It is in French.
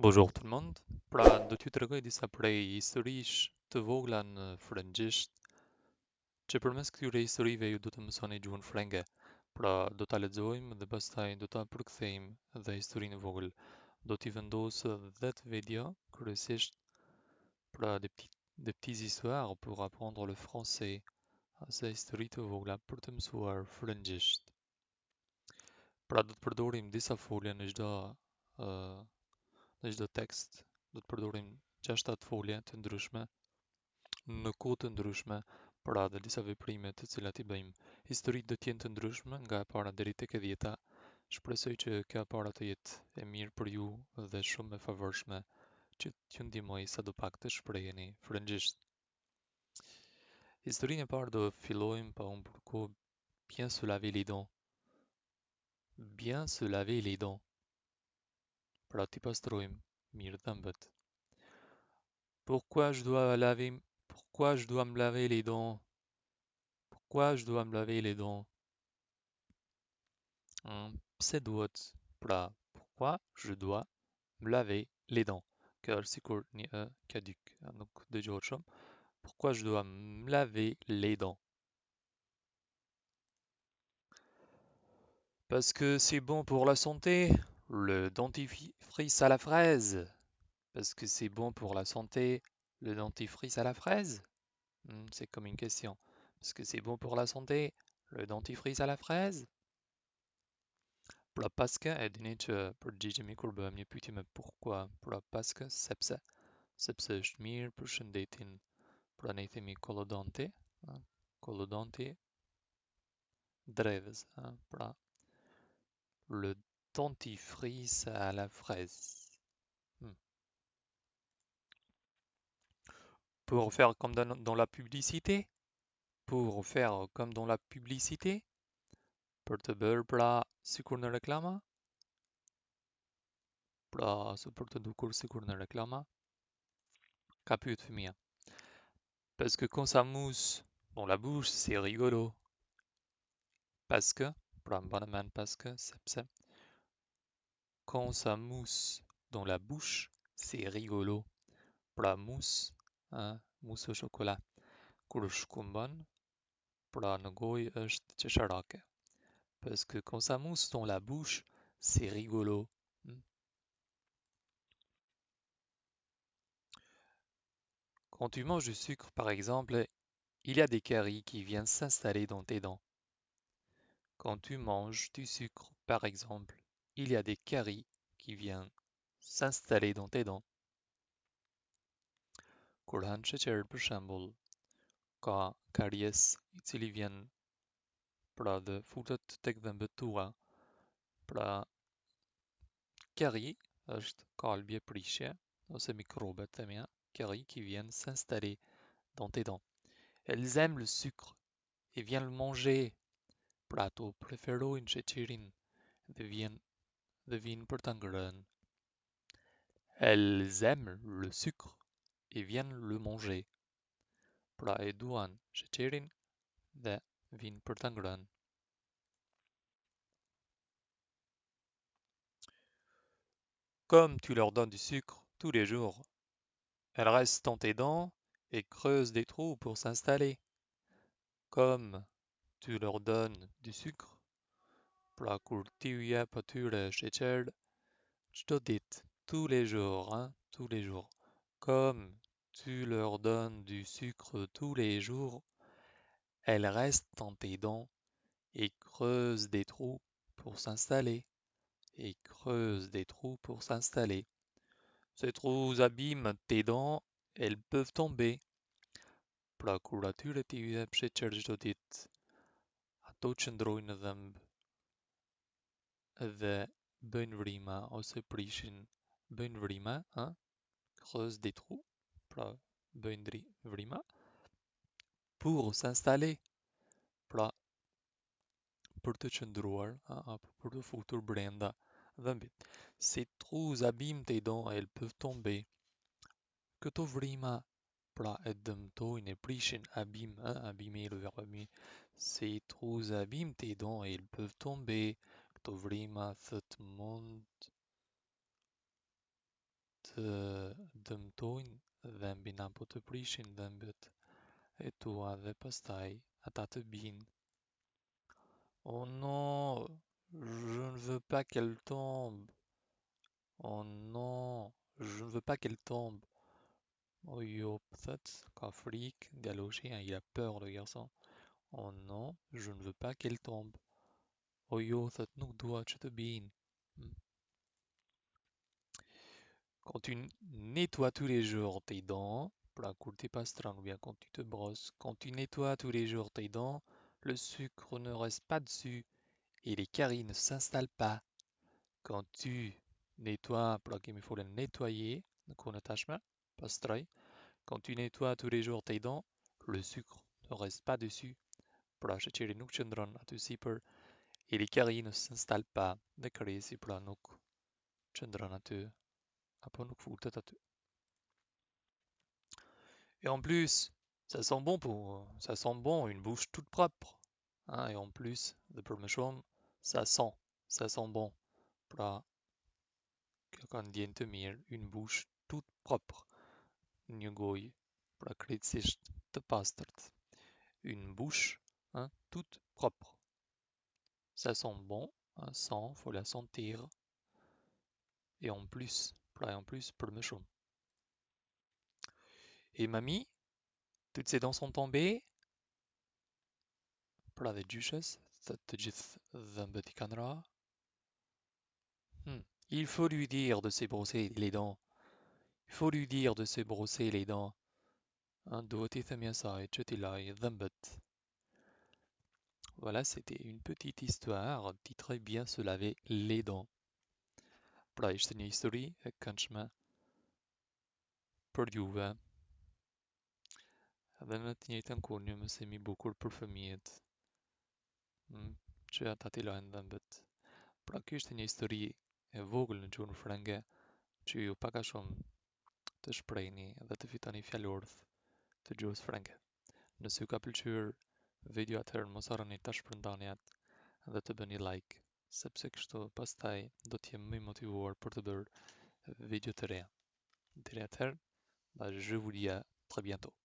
Bonjour tout le monde. Pra do t'ju tregoj disa prej historish të vogla në frëngjisht, që përmes këtyre historive ju do të mësoni gjuhën frenge. Pra do ta lexojmë dhe pastaj do ta përkthejmë dhe historinë e vogël. Do t'i vendosë 10 video, kryesisht pra des petits histoires pour apprendre le français, ose histori të vogla për të mësuar frëngjisht. Pra do të përdorim disa folje uh, në çdo tekst. Do të përdorim 6-7 folje të ndryshme në kohë të ndryshme, pra dhe disa veprime të cilat i bëjmë. Historitë do të jenë të ndryshme nga e para deri tek e 10-ta. Shpresoj që kjo e para të jetë e mirë për ju dhe shumë e favorshme që t'ju ndihmoj sadopak të shpreheni frëngjisht. Historinë e parë do fillojmë pa humbur kohë. Bien se laver les dents. Bien se laver les dents. Pra t'i pastrojmë mirë dhëmbët. Pourquoi je dois laver Pourquoi je dois me laver les dents? Pourquoi je dois me laver les dents? Pse duhet? Pra, pourquoi je dois me laver les dents? Kjo është sikur një e caduc, nuk dëgjohet shumë. Pourquoi je dois me laver les dents? Parce que c'est bon pour la santé. Le dentifrice à la fraise. Parce que c'est bon pour la santé. Le dentifrice à la fraise? C'est comme une question. Parce que c'est bon pour la santé. Le dentifrice à la fraise? Pra paske e dini që përgjigjemi kur bëhem një pyetje me pourquoi. Pra paske sepse është mirë për shëndetin. Pra ne i themi kolodonti, kolodonti drevës, pra le dentifrice à la fraise. Pour faire comme dans la publicité, pour faire comme dans la publicité, për të bërë pra sikur në reklama, pra ose për të dukur sikur në reklama, ka pyet fëmia. Parce que quand ça mousse dans la bouche, c'est rigolo. Parce que, pra mban mend parce que, sepse, quand ça mousse dans la bouche, c'est rigolo. Pra mousse, mousse au chocolat. Kur shkumbon, pra në gojë është qesharake. Parce que quand ça mousse dans la bouche, c'est rigolo. Quand tu manges du sucre, par exemple, il y a des caries qui viennent s'installer dans tes dents. Quand tu manges du sucre, par exemple, il y a des caries qui viennent s'installer dans tes dents. Kur han sheqer, për shembull, ka karies i cili vjen pra dhe futet tek dhëmbët tua. Pra, carie është kalbje prishje ose mikrobe të mia, carie qui viennent s'installer dans tes dents. Elles aiment le sucre et viennent le manger. Pra ato preferojnë sheqerin dhe vinë për ta ngrënë. Elles aiment le sucre et viennent le manger. Pra e duan sheqerin dhe vinë për ta ngrënë. Comme tu leur donnes du sucre tous les jours, elles restent dans tes dents et creusent des trous pour s'installer. Comme tu leur donnes du sucre, pra kur ti u jep atyre sheqer çdo ditë, tous les jours, tous les jours. Comme tu leur donnes du sucre tous les jours, elles restent dans tes dents et creusent des trous pour s'installer. Et creusent des trous pour s'installer. Ces trous abîment tes dents, elles peuvent tomber. Pra kur atyre ti ju jep sheqer çdo ditë, ato qëndrojnë në dhëmb dhe bëjnë vrima ose prishin, bëjnë vrima, creusent des trous, pra bëjnë vrima, pour s'installer, pra për të qëndruar, apo për të futur brenda dhëmbit. Ces trous abîment tes dents, elles peuvent tomber. Këto vrima pra e dëmtojnë, e prishin, abîmer, le verbe abîmer. Ces trous abîment tes dents et ils peuvent tomber. Këto vrima thot mund dëmtojnë dhembin apo të prishin dhembët e tua dhe pastaj ata të binë. Oh non, je ne veux pas qu'elle tombe. Oh non, je ne veux pas qu'elle tombe. Oh yo, peut-être ka frikë, djaloshi, hein, il a peur le garçon. Oh non, je ne veux pas qu'elle tombe. Oh yo, thot nuk dua që të binë. Hmm. Quand tu nettoies tous les jours tes dents, pra kur ti pastron ou bien quand tu te brosses, quand tu nettoies tous les jours tes dents, le sucre ne reste pas dessus et les caries ne s'installent pas. Quand tu nettoies, pra kemi folën nettoyer, në kohën e tashme, pastroj. Quand tu nettoies tous les jours tes dents, le sucre ne reste pas dessus. Pra sheqeri nuk qëndron aty sipër et les caries ne s'installent pas. Dhe kariesi pra nuk qëndron aty apo nuk futet aty. Et en plus, ça sent bon, une bouche toute propre. Hein, et en plus, dhe për më shumë, ça sent bon. Pra, kjo ka ndjenjë të mirë, une bouche toute propre. Një gojë, pra krejtësisht të pastërt. Une bouche, hein, toute propre. Ça sent bon, hein, sent, faut la sentir. Et en plus, pra, et en plus, për më shumë. Et mamie, toutes ses dents sont tombées? Pra dhe gjyshes, të gjithë dhëmbët i kanë ra. Il faut lui dire de se brosser les dents. Il faut lui dire de se brosser les dents. Hein, duhet i themi asaj që t'i laj dhëmbët. Voilà, c'était une petite histoire titrée Bien se laver les dents. Pra ishte një histori e këndshme për juve. Edhe në të njëjtën kohë një mësim i bukur për fëmijët. Që ata t'i lajnë dhëmbët. Pra kjo ishte një histori e vogël në gjuhën frënge që ju pak a shumë të shprehni dhe të fitoni fjalorth të gjuhës frënge. Nëse ju ka pëlqyer video atëherë mos harroni ta shpërndani atë dhe të bëni like, sepse kështu pastaj do të jem më i motivuar për të bërë video të reja. Deri atëherë, bah, je vous dis à très bientôt.